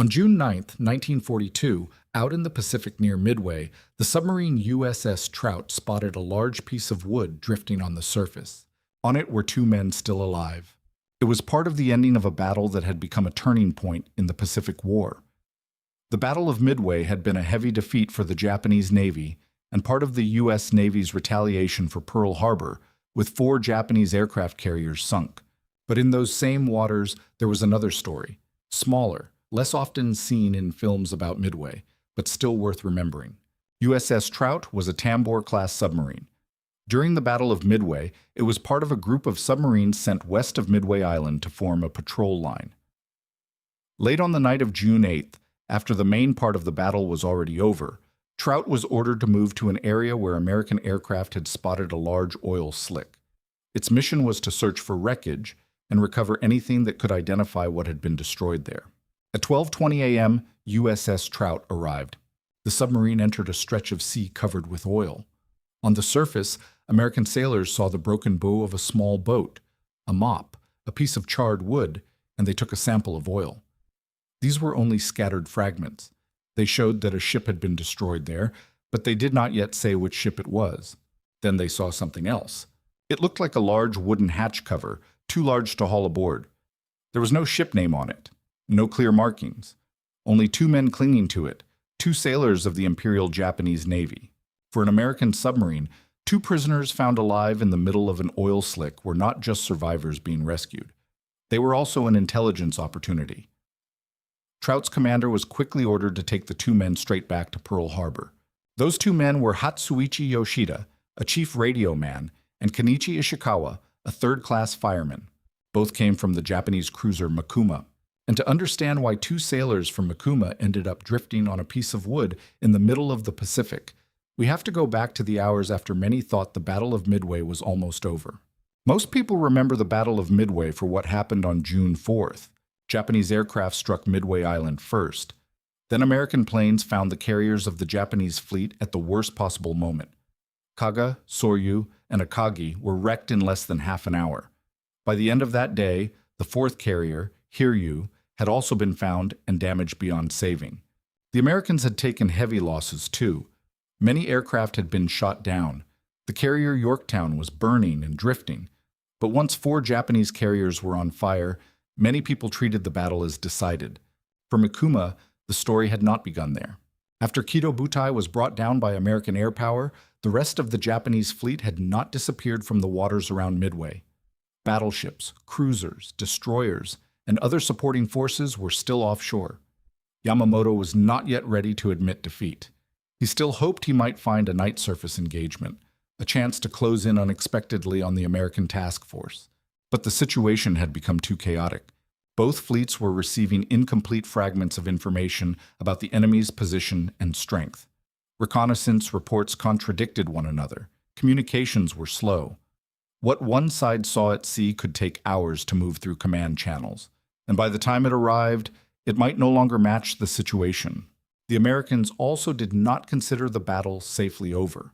On June 9, 1942, out in the Pacific near Midway, the submarine USS Trout spotted a large piece of wood drifting on the surface. On it were two men still alive. It was part of the ending of a battle that had become a turning point in the Pacific War. The Battle of Midway had been a heavy defeat for the Japanese Navy and part of the U.S. Navy's retaliation for Pearl Harbor, with 4 Japanese aircraft carriers sunk. But in those same waters, there was another story, smaller, less often seen in films about Midway, but still worth remembering. USS Trout was a Tambor-class submarine. During the Battle of Midway, it was part of a group of submarines sent west of Midway Island to form a patrol line. Late on the night of June 8th, after the main part of the battle was already over, Trout was ordered to move to an area where American aircraft had spotted a large oil slick. Its mission was to search for wreckage and recover anything that could identify what had been destroyed there. At 12:20 a.m., USS Trout arrived. The submarine entered a stretch of sea covered with oil. On the surface, American sailors saw the broken bow of a small boat, a mop, a piece of charred wood, and they took a sample of oil. These were only scattered fragments. They showed that a ship had been destroyed there, but they did not yet say which ship it was. Then they saw something else. It looked like a large wooden hatch cover, too large to haul aboard. There was no ship name on it, no clear markings. Only 2 men clinging to it, 2 sailors of the Imperial Japanese Navy. For an American submarine, 2 prisoners found alive in the middle of an oil slick were not just survivors being rescued. They were also an intelligence opportunity. Trout's commander was quickly ordered to take the 2 men straight back to Pearl Harbor. Those 2 men were Hatsuichi Yoshida, a chief radio man, and Kenichi Ishikawa, a third-class fireman. Both came from the Japanese cruiser Mikuma. And to understand why 2 sailors from Mikuma ended up drifting on a piece of wood in the middle of the Pacific, we have to go back to the hours after many thought the Battle of Midway was almost over. Most people remember the Battle of Midway for what happened on June 4th. Japanese aircraft struck Midway Island first. Then American planes found the carriers of the Japanese fleet at the worst possible moment. Kaga, Soryu, and Akagi were wrecked in less than half an hour. By the end of that day, the 4th carrier, Hiryu, had also been found and damaged beyond saving. The Americans had taken heavy losses too. Many aircraft had been shot down. The carrier Yorktown was burning and drifting. But once 4 Japanese carriers were on fire, many people treated the battle as decided. For Mikuma, the story had not begun there. After Kido Butai was brought down by American air power, the rest of the Japanese fleet had not disappeared from the waters around Midway. Battleships, cruisers, destroyers, and other supporting forces were still offshore. Yamamoto was not yet ready to admit defeat. He still hoped he might find a night surface engagement, a chance to close in unexpectedly on the American task force. But the situation had become too chaotic. Both fleets were receiving incomplete fragments of information about the enemy's position and strength. Reconnaissance reports contradicted one another. Communications were slow. What one side saw at sea could take hours to move through command channels, and by the time it arrived, it might no longer match the situation. The Americans also did not consider the battle safely over.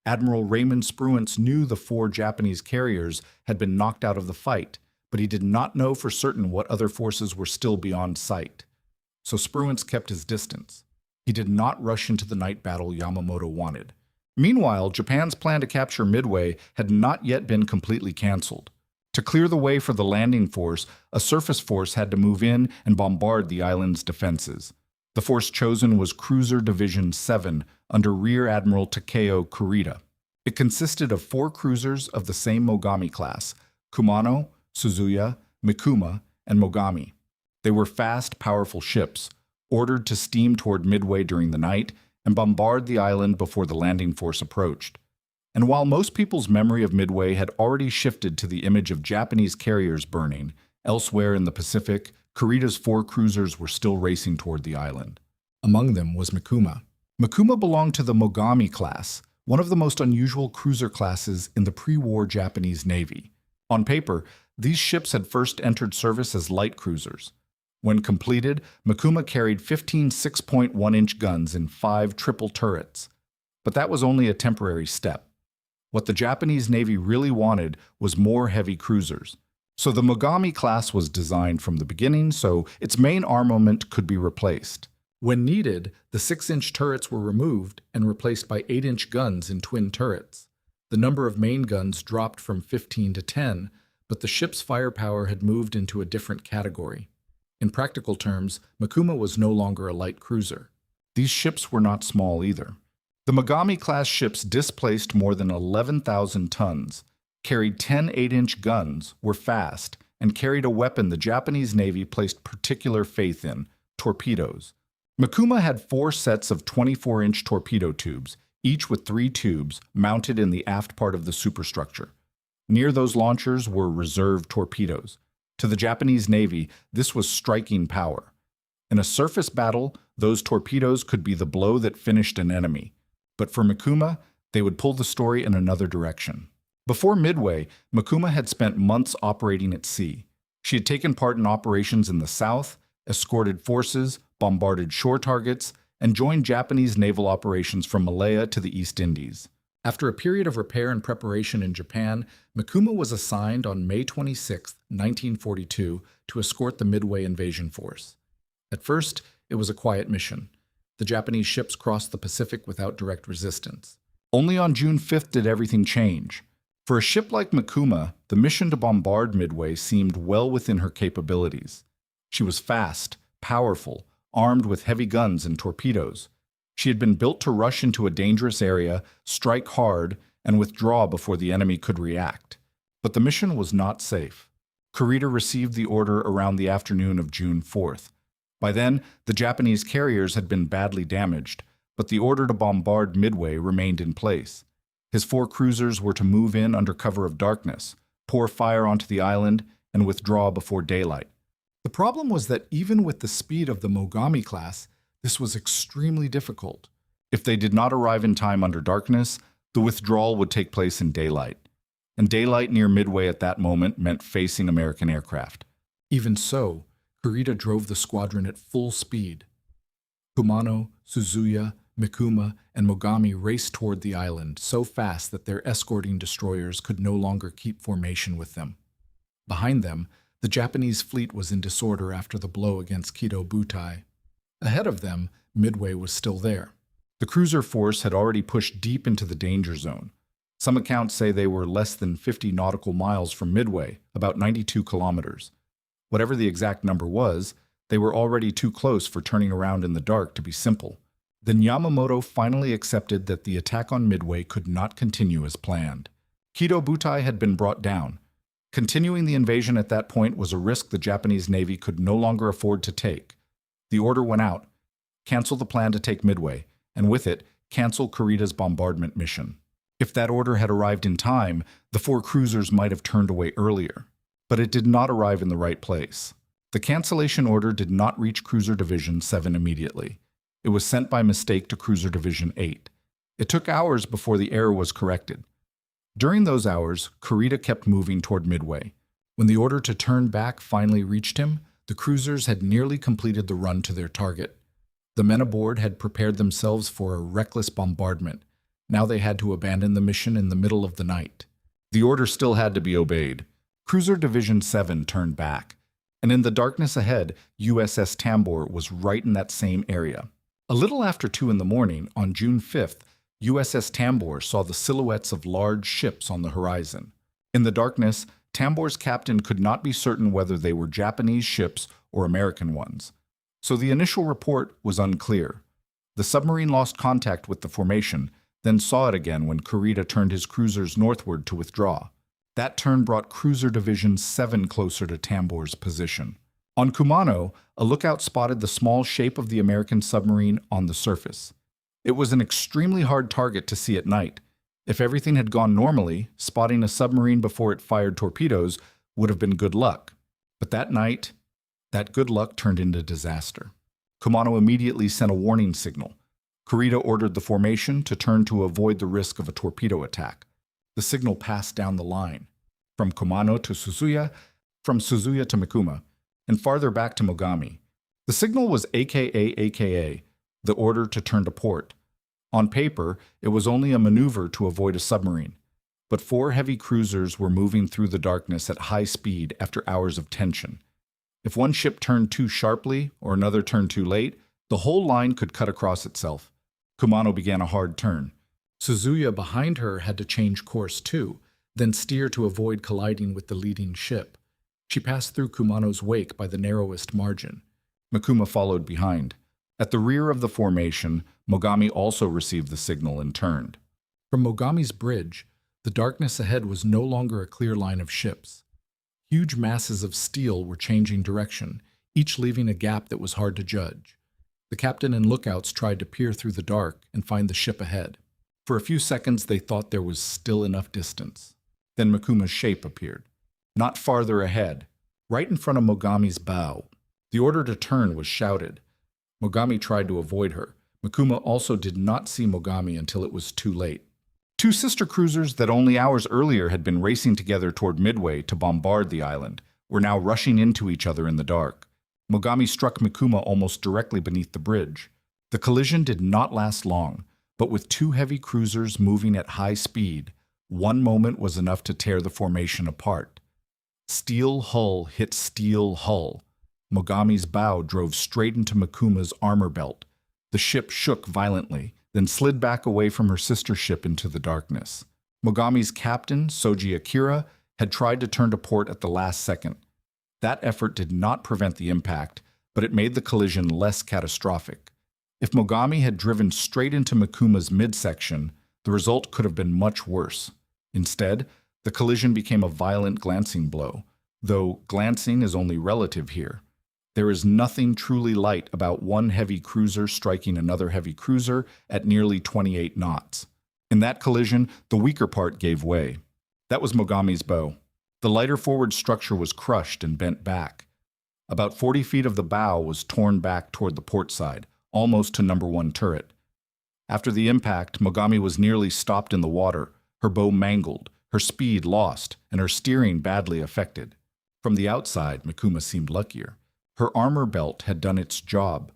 Admiral Raymond Spruance knew the 4 Japanese carriers had been knocked out of the fight, but he did not know for certain what other forces were still beyond sight. So Spruance kept his distance. He did not rush into the night battle Yamamoto wanted. Meanwhile, Japan's plan to capture Midway had not yet been completely canceled. To clear the way for the landing force, a surface force had to move in and bombard the island's defenses. The force chosen was Cruiser Division 7 under Rear Admiral Takeo Kurita. It consisted of 4 cruisers of the same Mogami-class, Kumano, Suzuya, Mikuma, and Mogami. They were fast, powerful ships, ordered to steam toward Midway during the night and bombard the island before the landing force approached. And while most people's memory of Midway had already shifted to the image of Japanese carriers burning, elsewhere in the Pacific, Kurita's 4 cruisers were still racing toward the island. Among them was Mikuma. Mikuma belonged to the Mogami-class, one of the most unusual cruiser classes in the pre-war Japanese Navy. On paper, these ships had first entered service as light cruisers. When completed, Mikuma carried 15 6.1-inch guns in 5 triple turrets. But that was only a temporary step. What the Japanese Navy really wanted was more heavy cruisers. So the Mogami-class was designed from the beginning so its main armament could be replaced. When needed, the 6-inch turrets were removed and replaced by 8-inch guns in twin turrets. The number of main guns dropped from 15 to 10, but the ship's firepower had moved into a different category. In practical terms, Mikuma was no longer a light cruiser. These ships were not small either. The Mogami-class ships displaced more than 11,000 tons, carried 10 8-inch guns, were fast, and carried a weapon the Japanese Navy placed particular faith in: torpedoes. Mikuma had 4 sets of 24-inch torpedo tubes, each with 3 tubes, mounted in the aft part of the superstructure. Near those launchers were reserve torpedoes. To the Japanese Navy, this was striking power. In a surface battle, those torpedoes could be the blow that finished an enemy. But for Mikuma, they would pull the story in another direction. Before Midway, Mikuma had spent months operating at sea. She had taken part in operations in the south, escorted forces, bombarded shore targets, and joined Japanese naval operations from Malaya to the East Indies. After a period of repair and preparation in Japan, Mikuma was assigned on May 26, 1942, to escort the Midway invasion force. At first, it was a quiet mission. The Japanese ships crossed the Pacific without direct resistance. Only on June 5th did everything change. For a ship like Mikuma, the mission to bombard Midway seemed well within her capabilities. She was fast, powerful, armed with heavy guns and torpedoes. She had been built to rush into a dangerous area, strike hard, and withdraw before the enemy could react. But the mission was not safe. Kurita received the order around the afternoon of June 4th. By then, the Japanese carriers had been badly damaged, but the order to bombard Midway remained in place. His 4 cruisers were to move in under cover of darkness, pour fire onto the island, and withdraw before daylight. The problem was that even with the speed of the Mogami-class, this was extremely difficult. If they did not arrive in time under darkness, the withdrawal would take place in daylight. And daylight near Midway at that moment meant facing American aircraft. Even so, Kurita drove the squadron at full speed. Kumano, Suzuya, Mikuma, and Mogami raced toward the island so fast that their escorting destroyers could no longer keep formation with them. Behind them, the Japanese fleet was in disorder after the blow against Kido Butai. Ahead of them, Midway was still there. The cruiser force had already pushed deep into the danger zone. Some accounts say they were less than 50 nautical miles from Midway, about 92 kilometers. Whatever the exact number was, they were already too close for turning around in the dark to be simple. Then Yamamoto finally accepted that the attack on Midway could not continue as planned. Kido Butai had been brought down. Continuing the invasion at that point was a risk the Japanese Navy could no longer afford to take. The order went out: cancel the plan to take Midway, and with it, cancel Kurita's bombardment mission. If that order had arrived in time, the 4 cruisers might have turned away earlier. But it did not arrive in the right place. The cancellation order did not reach Cruiser Division 7 immediately. It was sent by mistake to Cruiser Division 8. It took hours before the error was corrected. During those hours, Kurita kept moving toward Midway. When the order to turn back finally reached him, the cruisers had nearly completed the run to their target. The men aboard had prepared themselves for a reckless bombardment. Now they had to abandon the mission in the middle of the night. The order still had to be obeyed. Cruiser Division 7 turned back, and in the darkness ahead, USS Tambor was right in that same area. A little after 2 in the morning, on June 5th, USS Tambor saw the silhouettes of large ships on the horizon. In the darkness, Tambor's captain could not be certain whether they were Japanese ships or American ones. So the initial report was unclear. The submarine lost contact with the formation, then saw it again when Kurita turned his cruisers northward to withdraw. That turn brought Cruiser Division 7 closer to Tambor's position. On Kumano, a lookout spotted the small shape of the American submarine on the surface. It was an extremely hard target to see at night. If everything had gone normally, spotting a submarine before it fired torpedoes would have been good luck. But that night, that good luck turned into disaster. Kumano immediately sent a warning signal. Kurita ordered the formation to turn to avoid the risk of a torpedo attack. The signal passed down the line, from Kumano to Suzuya, from Suzuya to Mikuma, and farther back to Mogami. The signal was AKA, the order to turn to port. On paper, it was only a maneuver to avoid a submarine. but 4 heavy cruisers were moving through the darkness at high speed after hours of tension. If one ship turned too sharply or another turned too late, the whole line could cut across itself. Kumano began a hard turn. Suzuya behind her had to change course too, then steer to avoid colliding with the leading ship. She passed through Kumano's wake by the narrowest margin. Mikuma followed behind. At the rear of the formation, Mogami also received the signal and turned. From Mogami's bridge, the darkness ahead was no longer a clear line of ships. Huge masses of steel were changing direction, each leaving a gap that was hard to judge. The captain and lookouts tried to peer through the dark and find the ship ahead. For a few seconds, they thought there was still enough distance. Then Mikuma's shape appeared. Not farther ahead, right in front of Mogami's bow. The order to turn was shouted. Mogami tried to avoid her. Mikuma also did not see Mogami until it was too late. 2 sister cruisers that only hours earlier had been racing together toward Midway to bombard the island were now rushing into each other in the dark. Mogami struck Mikuma almost directly beneath the bridge. The collision did not last long, but with 2 heavy cruisers moving at high speed, one moment was enough to tear the formation apart. Steel hull hit steel hull. Mogami's bow drove straight into Mikuma's armor belt. The ship shook violently, then slid back away from her sister ship into the darkness. Mogami's captain, Soji Akira, had tried to turn to port at the last second. That effort did not prevent the impact, but it made the collision less catastrophic. If Mogami had driven straight into Mikuma's midsection, the result could have been much worse. Instead, the collision became a violent glancing blow, though glancing is only relative here. There is nothing truly light about one heavy cruiser striking another heavy cruiser at nearly 28 knots. In that collision, the weaker part gave way. That was Mogami's bow. The lighter forward structure was crushed and bent back. About 40 feet of the bow was torn back toward the port side, almost to number 1 turret. After the impact, Mogami was nearly stopped in the water, her bow mangled, her speed lost, and her steering badly affected. From the outside, Mikuma seemed luckier. Her armor belt had done its job.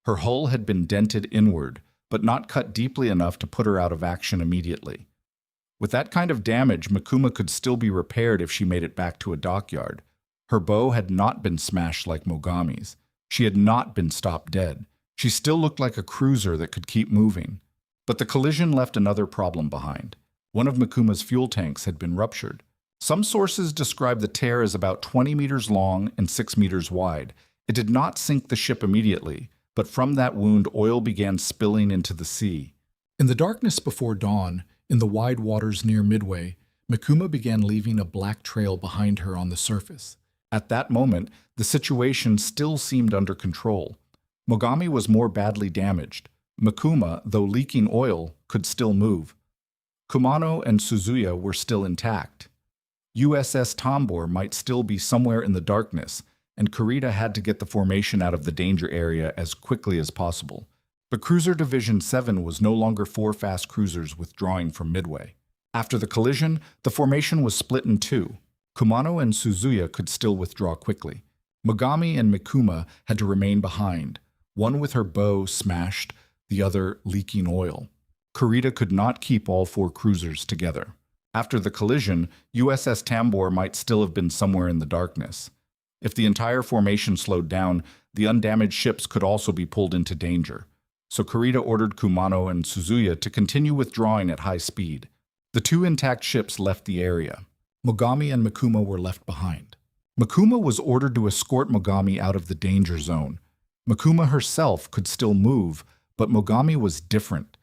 Her hull had been dented inward, but not cut deeply enough to put her out of action immediately. With that kind of damage, Mikuma could still be repaired if she made it back to a dockyard. Her bow had not been smashed like Mogami's. She had not been stopped dead. She still looked like a cruiser that could keep moving. But the collision left another problem behind. One of Mikuma's fuel tanks had been ruptured. Some sources describe the tear as about 20 meters long and 6 meters wide. It did not sink the ship immediately, but from that wound oil began spilling into the sea. In the darkness before dawn, in the wide waters near Midway, Mikuma began leaving a black trail behind her on the surface. At that moment, the situation still seemed under control. Mogami was more badly damaged. Mikuma, though leaking oil, could still move. Kumano and Suzuya were still intact. USS Tambor might still be somewhere in the darkness, and Kurita had to get the formation out of the danger area as quickly as possible. But Cruiser Division 7 was no longer 4 fast cruisers withdrawing from Midway. After the collision, the formation was split in 2. Kumano and Suzuya could still withdraw quickly. Mogami and Mikuma had to remain behind, one with her bow smashed, the other leaking oil. Kurita could not keep all 4 cruisers together. After the collision, USS Tambor might still have been somewhere in the darkness. If the entire formation slowed down, the undamaged ships could also be pulled into danger. So Kurita ordered Kumano and Suzuya to continue withdrawing at high speed. The 2 intact ships left the area. Mogami and Mikuma were left behind. Mikuma was ordered to escort Mogami out of the danger zone. Mikuma herself could still move, but Mogami was different.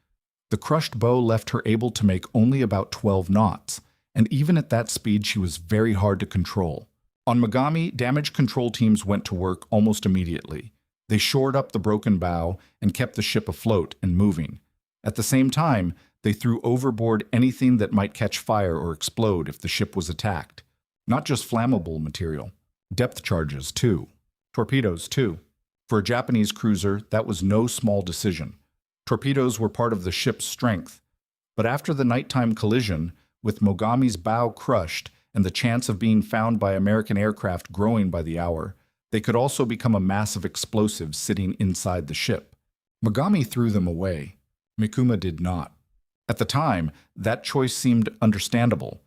The crushed bow left her able to make only about 12 knots, and even at that speed she was very hard to control. On Mogami, damage control teams went to work almost immediately. They shored up the broken bow and kept the ship afloat and moving. At the same time, they threw overboard anything that might catch fire or explode if the ship was attacked. Not just flammable material. Depth charges, too. Torpedoes, too. For a Japanese cruiser, that was no small decision. Torpedoes were part of the ship's strength. But after the nighttime collision, with Mogami's bow crushed and the chance of being found by American aircraft growing by the hour, they could also become a mass of explosives sitting inside the ship. Mogami threw them away. Mikuma did not. At the time, that choice seemed understandable.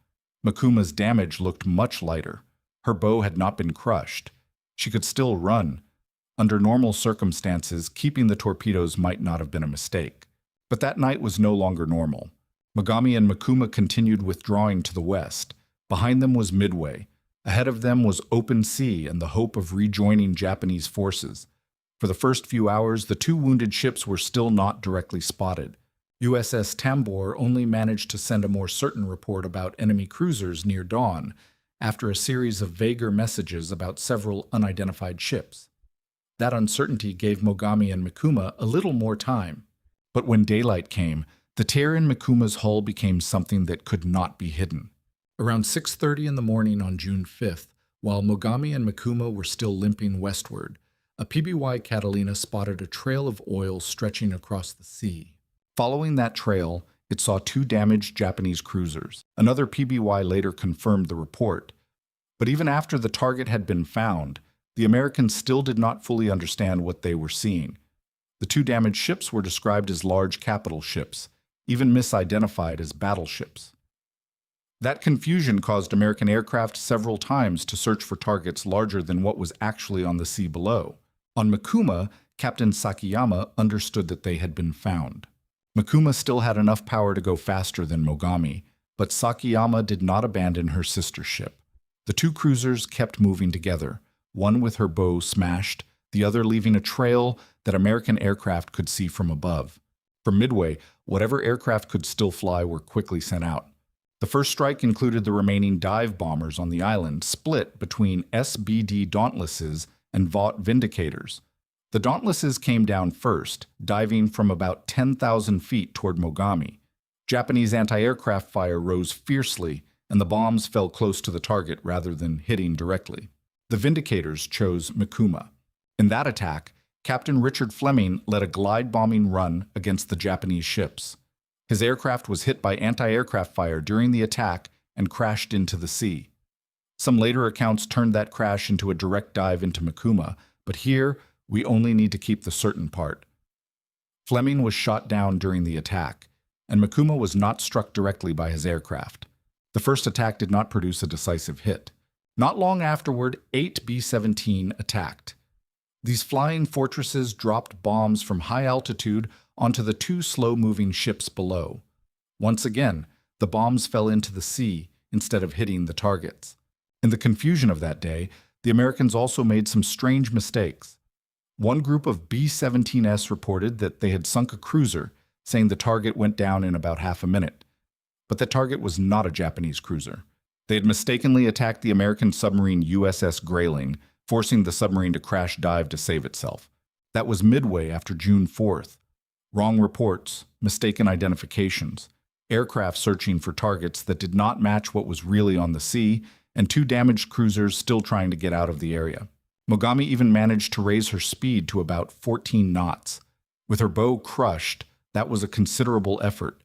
Mikuma's damage looked much lighter. Her bow had not been crushed. She could still run. Under normal circumstances, keeping the torpedoes might not have been a mistake. But that night was no longer normal. Mogami and Mikuma continued withdrawing to the west. Behind them was Midway. Ahead of them was open sea and the hope of rejoining Japanese forces. For the first few hours, the two wounded ships were still not directly spotted. USS Tambor only managed to send a more certain report about enemy cruisers near dawn, after a series of vaguer messages about several unidentified ships. That uncertainty gave Mogami and Mikuma a little more time. But when daylight came, the tear in Mikuma's hull became something that could not be hidden. Around 6:30 in the morning on June 5th, while Mogami and Mikuma were still limping westward, a PBY Catalina spotted a trail of oil stretching across the sea. Following that trail, it saw two damaged Japanese cruisers. Another PBY later confirmed the report. But even after the target had been found, the Americans still did not fully understand what they were seeing. The two damaged ships were described as large capital ships, even misidentified as battleships. That confusion caused American aircraft several times to search for targets larger than what was actually on the sea below. On Mikuma, Captain Sakiyama understood that they had been found. Mikuma still had enough power to go faster than Mogami, but Sakiyama did not abandon her sister ship. The two cruisers kept moving together, one with her bow smashed, the other leaving a trail that American aircraft could see from above. From Midway, whatever aircraft could still fly were quickly sent out. The first strike included the remaining dive bombers on the island, split between SBD Dauntlesses and Vought Vindicators. The Dauntlesses came down first, diving from about 10,000 feet toward Mogami. Japanese anti-aircraft fire rose fiercely, and the bombs fell close to the target rather than hitting directly. The Vindicators chose Mikuma. In that attack, Captain Richard Fleming led a glide-bombing run against the Japanese ships. His aircraft was hit by anti-aircraft fire during the attack and crashed into the sea. Some later accounts turned that crash into a direct dive into Mikuma, but here, we only need to keep the certain part. Fleming was shot down during the attack, and Mikuma was not struck directly by his aircraft. The first attack did not produce a decisive hit. Not long afterward, 8 B-17 attacked. These flying fortresses dropped bombs from high altitude onto the two slow-moving ships below. Once again, the bombs fell into the sea instead of hitting the targets. In the confusion of that day, the Americans also made some strange mistakes. One group of B-17S reported that they had sunk a cruiser, saying the target went down in about half a minute. But the target was not a Japanese cruiser. They had mistakenly attacked the American submarine USS Grayling, forcing the submarine to crash dive to save itself. That was Midway after June 4th. Wrong reports, mistaken identifications, aircraft searching for targets that did not match what was really on the sea, and two damaged cruisers still trying to get out of the area. Mogami even managed to raise her speed to about 14 knots. With her bow crushed, that was a considerable effort.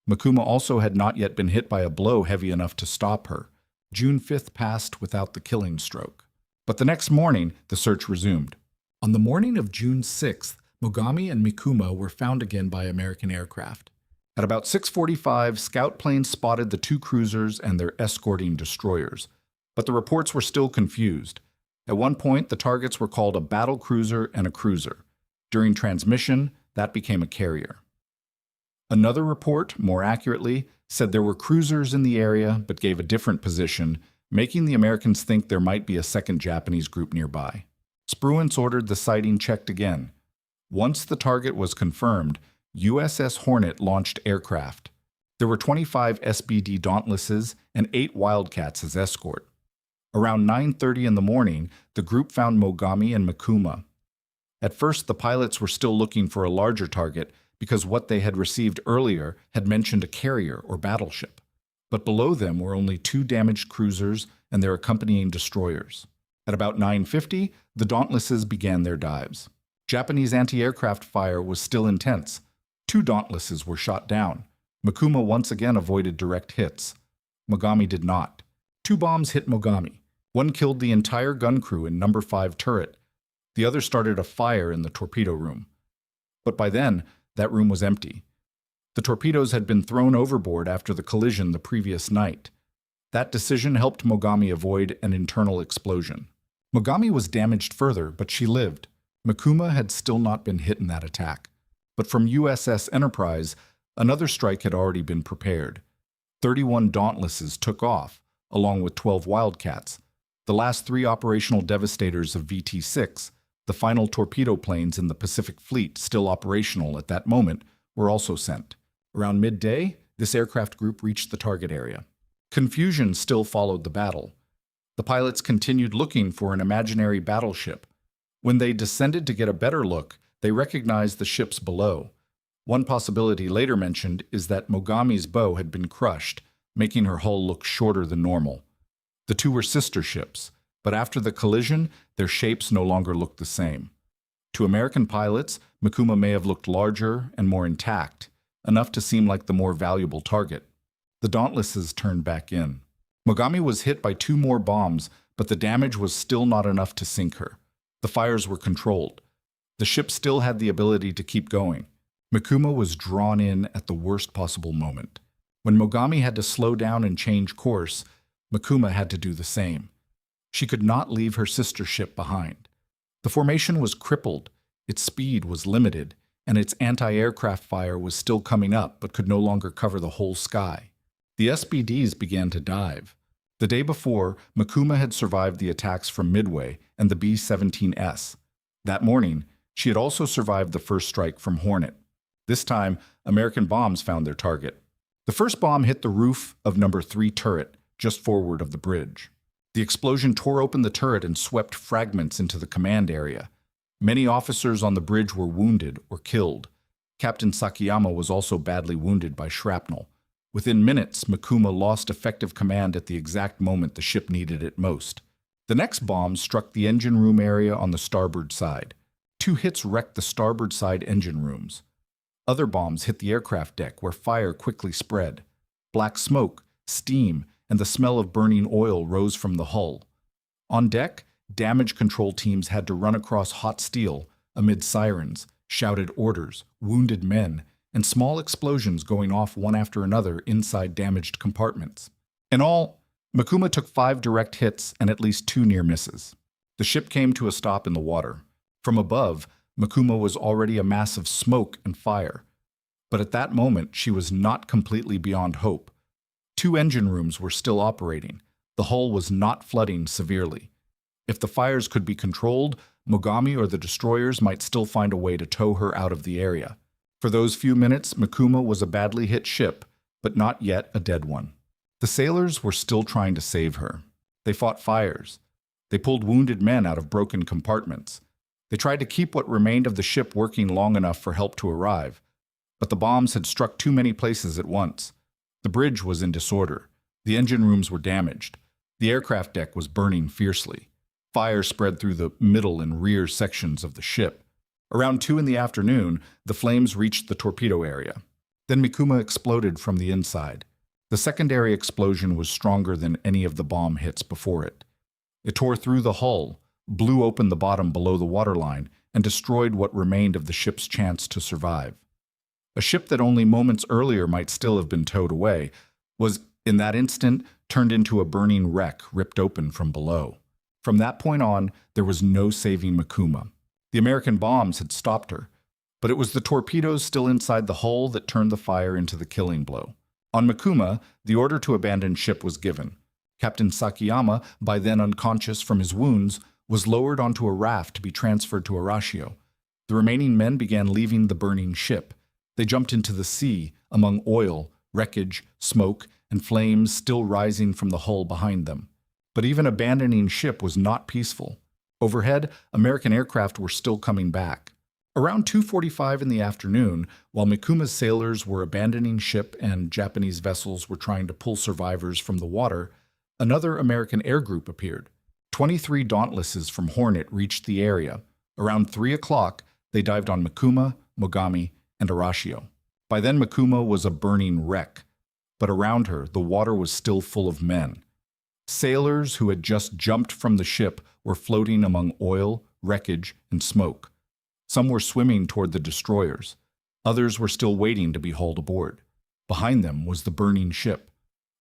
Mikuma also had not yet been hit by a blow heavy enough to stop her. June 5th passed without the killing stroke. But the next morning, the search resumed. On the morning of June 6th, Mogami and Mikuma were found again by American aircraft. At about 6:45, scout planes spotted the two cruisers and their escorting destroyers. But the reports were still confused. At one point, the targets were called a battle cruiser and a cruiser. During transmission, that became a carrier. Another report, more accurately, said there were cruisers in the area but gave a different position, making the Americans think there might be a second Japanese group nearby. Spruance ordered the sighting checked again. Once the target was confirmed, USS Hornet launched aircraft. There were 25 SBD Dauntlesses and 8 Wildcats as escort. Around 9:30 in the morning, the group found Mogami and Mikuma. At first, the pilots were still looking for a larger target because what they had received earlier had mentioned a carrier or battleship. But below them were only 2 damaged cruisers and their accompanying destroyers. At about 9:50, the Dauntlesses began their dives. Japanese anti-aircraft fire was still intense. 2 Dauntlesses were shot down. Mikuma once again avoided direct hits. Mogami did not. 2 bombs hit Mogami. One killed the entire gun crew in number 5 turret. The other started a fire in the torpedo room. But by then, that room was empty. The torpedoes had been thrown overboard after the collision the previous night. That decision helped Mogami avoid an internal explosion. Mogami was damaged further, but she lived. Mikuma had still not been hit in that attack. But from USS Enterprise, another strike had already been prepared. 31 Dauntlesses took off, along with 12 Wildcats. The last 3 operational Devastators of VT-6, the final torpedo planes in the Pacific Fleet still operational at that moment, were also sent. Around midday, this aircraft group reached the target area. Confusion still followed the battle. The pilots continued looking for an imaginary battleship. When they descended to get a better look, they recognized the ships below. One possibility later mentioned is that Mogami's bow had been crushed, making her hull look shorter than normal. The two were sister ships, but after the collision, their shapes no longer looked the same. To American pilots, Mikuma may have looked larger and more intact, enough to seem like the more valuable target. The Dauntlesses turned back in. Mogami was hit by 2 more bombs, but the damage was still not enough to sink her. The fires were controlled. The ship still had the ability to keep going. Mikuma was drawn in at the worst possible moment. When Mogami had to slow down and change course, Mikuma had to do the same. She could not leave her sister ship behind. The formation was crippled, its speed was limited, and its anti-aircraft fire was still coming up but could no longer cover the whole sky. The SBDs began to dive. The day before, Mikuma had survived the attacks from Midway and the B-17S. That morning, she had also survived the first strike from Hornet. This time, American bombs found their target. The first bomb hit the roof of No. 3 turret, just forward of the bridge. The explosion tore open the turret and swept fragments into the command area. Many officers on the bridge were wounded or killed. Captain Sakayama was also badly wounded by shrapnel. Within minutes, Mikuma lost effective command at the exact moment the ship needed it most. The next bomb struck the engine room area on the starboard side. 2 hits wrecked the starboard side engine rooms. Other bombs hit the aircraft deck, where fire quickly spread. Black smoke, steam, and the smell of burning oil rose from the hull. On deck, damage control teams had to run across hot steel amid sirens, shouted orders, wounded men, and small explosions going off one after another inside damaged compartments. In all, Mikuma took 5 direct hits and at least 2 near misses. The ship came to a stop in the water. From above, Mikuma was already a mass of smoke and fire. But at that moment, she was not completely beyond hope. 2 engine rooms were still operating. The hull was not flooding severely. If the fires could be controlled, Mogami or the destroyers might still find a way to tow her out of the area. For those few minutes, Mikuma was a badly hit ship, but not yet a dead one. The sailors were still trying to save her. They fought fires. They pulled wounded men out of broken compartments. They tried to keep what remained of the ship working long enough for help to arrive. But the bombs had struck too many places at once. The bridge was in disorder. The engine rooms were damaged. The aircraft deck was burning fiercely. Fire spread through the middle and rear sections of the ship. Around 2 in the afternoon, the flames reached the torpedo area. Then Mikuma exploded from the inside. The secondary explosion was stronger than any of the bomb hits before it. It tore through the hull, blew open the bottom below the waterline, and destroyed what remained of the ship's chance to survive. A ship that only moments earlier might still have been towed away was, in that instant, turned into a burning wreck ripped open from below. From that point on, there was no saving Mikuma. The American bombs had stopped her, but it was the torpedoes still inside the hull that turned the fire into the killing blow. On Mikuma, the order to abandon ship was given. Captain Sakayama, by then unconscious from his wounds, was lowered onto a raft to be transferred to Arashio. The remaining men began leaving the burning ship. They jumped into the sea, among oil, wreckage, smoke, and flames still rising from the hull behind them. But even abandoning ship was not peaceful. Overhead, American aircraft were still coming back. Around 2:45 in the afternoon, while Mikuma's sailors were abandoning ship and Japanese vessels were trying to pull survivors from the water, another American air group appeared. 23 Dauntlesses from Hornet reached the area. Around 3 o'clock, they dived on Mikuma, Mogami, and Arashio. By then, Mikuma was a burning wreck, but around her, the water was still full of men. Sailors who had just jumped from the ship were floating among oil, wreckage, and smoke. Some were swimming toward the destroyers. Others were still waiting to be hauled aboard. Behind them was the burning ship.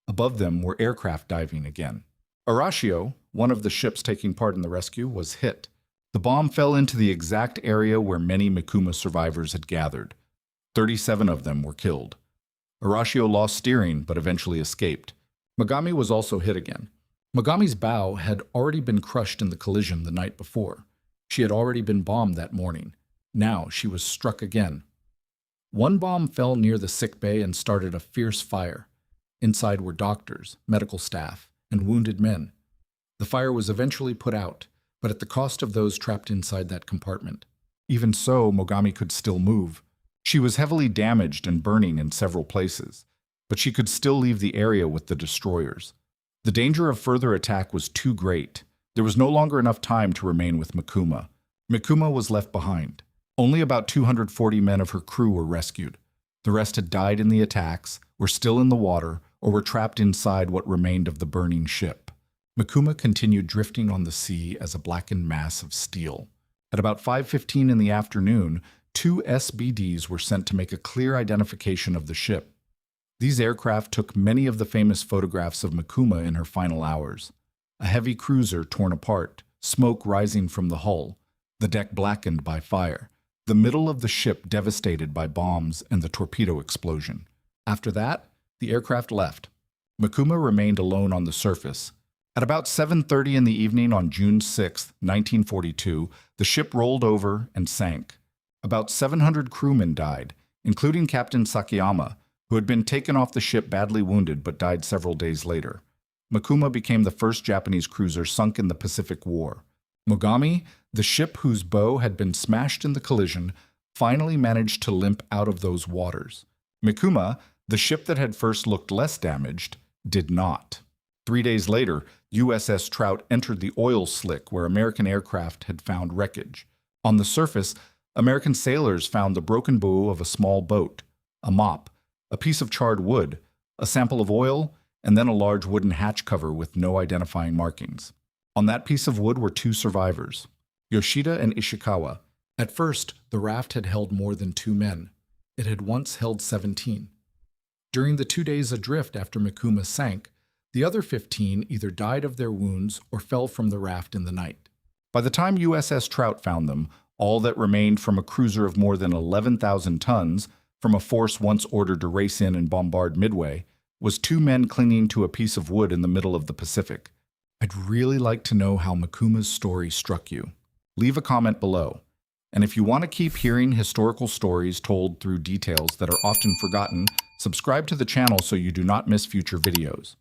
Above them were aircraft diving again. Arashio, one of the ships taking part in the rescue, was hit. The bomb fell into the exact area where many Mikuma survivors had gathered. 37 of them were killed. Arashio lost steering but eventually escaped. Mogami was also hit again. Mogami's bow had already been crushed in the collision the night before. She had already been bombed that morning. Now she was struck again. One bomb fell near the sick bay and started a fierce fire. Inside were doctors, medical staff, and wounded men. The fire was eventually put out, but at the cost of those trapped inside that compartment. Even so, Mogami could still move. She was heavily damaged and burning in several places, but she could still leave the area with the destroyers. The danger of further attack was too great. There was no longer enough time to remain with Mikuma. Mikuma was left behind. Only about 240 men of her crew were rescued. The rest had died in the attacks, were still in the water, or were trapped inside what remained of the burning ship. Mikuma continued drifting on the sea as a blackened mass of steel. At about 5:15 in the afternoon, 2 SBDs were sent to make a clear identification of the ship. These aircraft took many of the famous photographs of Mikuma in her final hours. A heavy cruiser torn apart, smoke rising from the hull, the deck blackened by fire, the middle of the ship devastated by bombs and the torpedo explosion. After that, the aircraft left. Mikuma remained alone on the surface. At about 7:30 in the evening on June 6, 1942, the ship rolled over and sank. About 700 crewmen died, including Captain Sakayama, who had been taken off the ship badly wounded but died several days later. Mikuma became the first Japanese cruiser sunk in the Pacific War. Mogami, the ship whose bow had been smashed in the collision, finally managed to limp out of those waters. Mikuma, the ship that had first looked less damaged, did not. 3 days later, USS Trout entered the oil slick where American aircraft had found wreckage. On the surface, American sailors found the broken bow of a small boat, a mop, a piece of charred wood, a sample of oil, and then a large wooden hatch cover with no identifying markings. On that piece of wood were 2 survivors, Yoshida and Ishikawa. At first, the raft had held more than 2 men. It had once held 17. During the 2 days adrift after Mikuma sank, the other 15 either died of their wounds or fell from the raft in the night. By the time USS Trout found them, all that remained from a cruiser of more than 11,000 tons, from a force once ordered to race in and bombard Midway, was 2 men clinging to a piece of wood in the middle of the Pacific. I'd really like to know how Mikuma's story struck you. Leave a comment below. And if you want to keep hearing historical stories told through details that are often forgotten, subscribe to the channel so you do not miss future videos.